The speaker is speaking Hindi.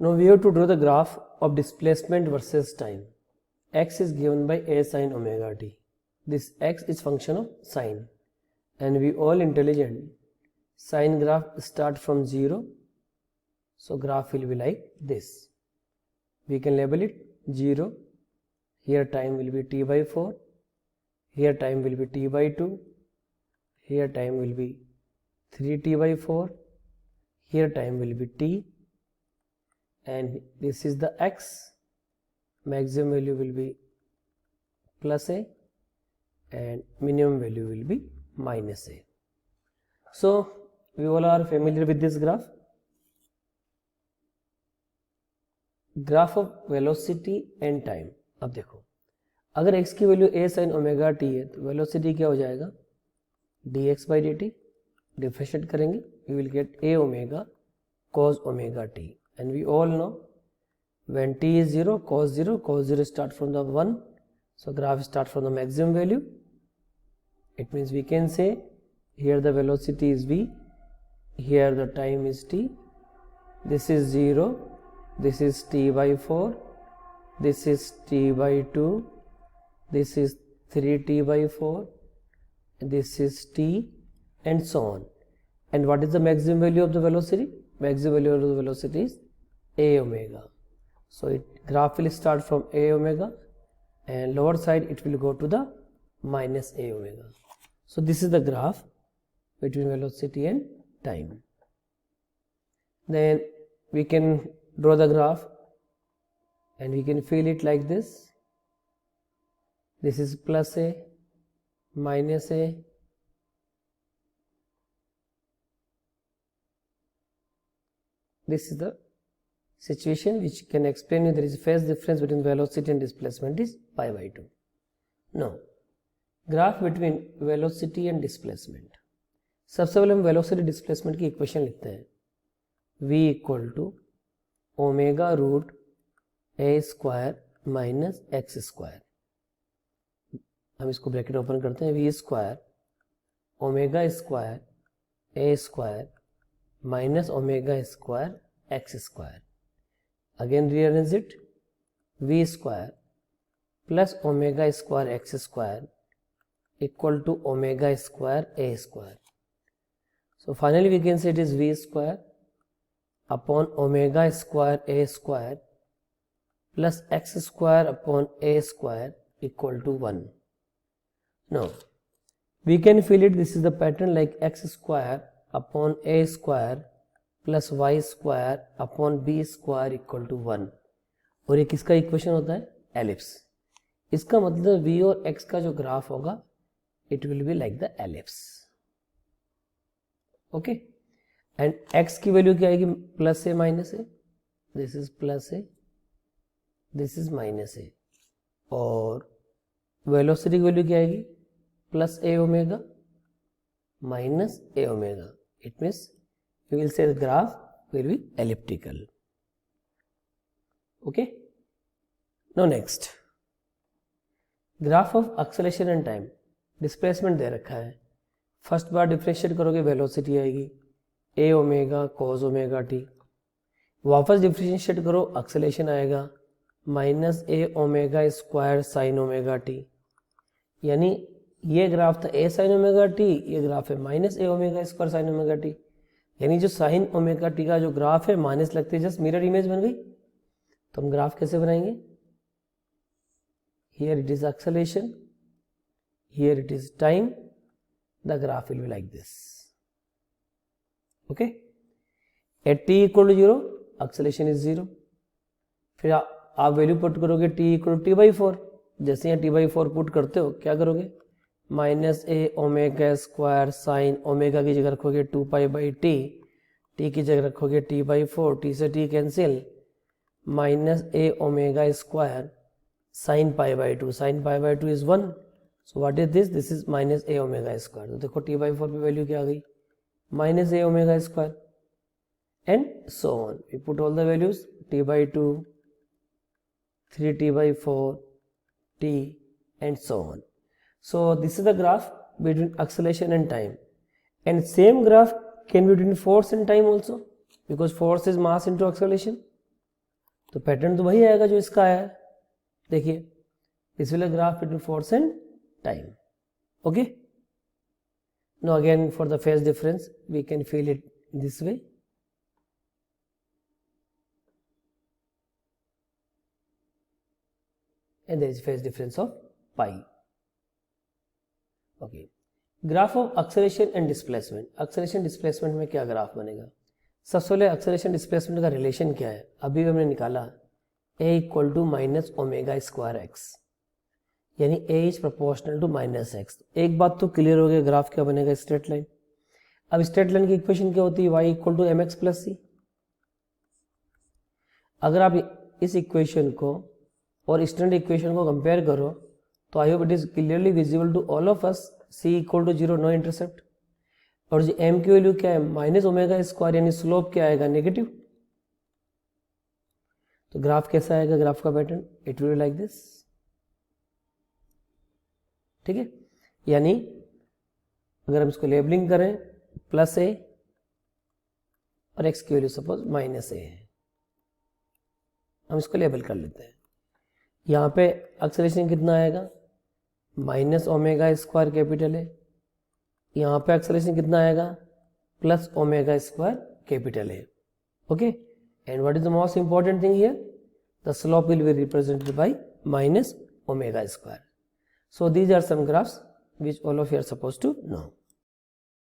Now we have to draw the graph of displacement versus time. X is given by a sin omega t. This x is function of sine, and we all intelligent. Sine graph start from 0, so graph will be like this. We can label it 0. Here time will be t by 4. Here time will be t by 2. Here time will be 3t by 4. Here time will be t. And this is the x. Maximum value will be plus a and minimum value will be minus a. So we all are familiar with this graph. Graph of velocity and time. अब देखो, अगर x की value a sin omega t है तो वेलोसिटी क्या हो जाएगा, dx by dt. डिफरेंशिएट करेंगे, we will get a omega cos omega t, and we all know when t is 0, cos 0 start from the 1, so graph start from the maximum value. It means we can say here the velocity is v, here the time is t, this is 0, this is t by 4, this is t by 2, this is 3t by 4, this is t, and so on. And what is the maximum value of the velocity? Maximum value of the velocity is a omega. So it graph will start from a omega and lower side it will go to the minus a omega. So this is the graph between velocity and time. Then we can draw the graph and we can fill it like this. This is plus a, minus a, this is the situation which can explain you there is phase difference between velocity and displacement is pi by 2. Now, graph between velocity and displacement. सबसे पहले हम velocity displacement की इक्वेशन लिखते हैं. v equal to omega root a square minus x square. हम इसको ब्रैकेट ओपन करते हैं. v square omega square a square minus omega square x square. Again rearrange it. v square plus omega square x square equal to omega square a square. So finally we can say it is v square upon omega square a square plus x square upon a square equal to 1. Now we can fill it. This is the pattern like x square upon a square plus y square upon b square equal to 1. और ये किसका इक्वेशन होता है? एलिप्स. इसका मतलब v और x का जो ग्राफ होगा it will be like the ellipse. Okay. And x की वैल्यू क्या आएगी? Plus a minus a. This is plus a, this is minus a. और वेलोसिटी की वैल्यू क्या आएगी? Plus a omega minus a omega. It means you will say the graph will be elliptical. Okay. No next, graph of acceleration and time. Displacement दे रखा है. फर्स्ट बार डिफरेंशिएट करोगे वेलोसिटी आएगी a omega cos omega t. वापस डिफरेंशिएट करो एक्सेलरेशन आएगा minus a omega square sine omega t. यानी ये ग्राफ था ए साइन ओमेगा टी, ये ग्राफ है minus a omega square sine omega t. यानी जो साइन ओमेगा टी का जो ग्राफ है माइनस लगते जस्ट मिरर इमेज बन गई. तो हम ग्राफ कैसे बनाएंगे? Here it is acceleration, here it is time. The graph will be like this. Okay. At t equal to 0, acceleration is 0. फिर आप वैल्यू पुट करोगे t equal to t by 4. जैसे यहाँ t by 4 पुट करते हो क्या करोगे? Minus a omega square sine omega की जगह रखोगे 2 पाई बाई टी, टी की जगह रखोगे t by 4, टी से t cancel, minus a omega square sine pi by 2, sine pi by 2 is 1. So what is this? This is minus a omega square. तो देखो t by 4 पे वैल्यू क्या आ गई? Minus a omega square. And so on. We put all the values t by 2, 3t by 4, t, and so on. So this is the graph between acceleration and time. And same graph can be between force and time also, because force is mass into acceleration. तो पैटर्न तो वही आएगा जो इसका आया है. देखिए, this will graph between force and time. Okay, now again for the phase difference we can feel it this way. And there is phase difference of pi. Okay, graph of acceleration and displacement. acceleration displacement में क्या ग्राफ बनेगा? सबसे पहले acceleration displacement का रिलेशन क्या है? अभी हमने निकाला a equal to minus omega square x, यानी a is proportional to minus x. एक बात तो क्लियर हो गया, ग्राफ क्या बनेगा? Straight line. अब स्ट्रेट लाइन की इक्वेशन क्या होती है? y equal to m x plus c. अगर आप इस इक्वेशन को और स्टैंडर्ड इक्वेशन को कंपेयर करो तो I hope it is clearly visible to all of us. c equal to 0, no intercept. और जो m की वैल्यू क्या है? माइनस ओमेगा स्क्वायर, यानी स्लोप क्या आएगा? नेगेटिव. तो ग्राफ कैसा आएगा? ग्राफ का pattern it will be like this. ठीक है, यानी अगर हम इसको लेबलिंग करें प्लस ए और एक्स की वैल्यू सपोज माइनस ए है, हम इसको लेबल कर लेते हैं. यहाँ पे एक्सेलरेशन कितना आएगा? माइनस ओमेगा स्क्वायर कैपिटल है. यहाँ पे एक्सेलरेशन कितना आएगा? प्लस ओमेगा स्क्वायर कैपिटल है. Okay, and what is the most important thing here? The slope will be represented by minus omega square. So these are some graphs which all of you are supposed to know.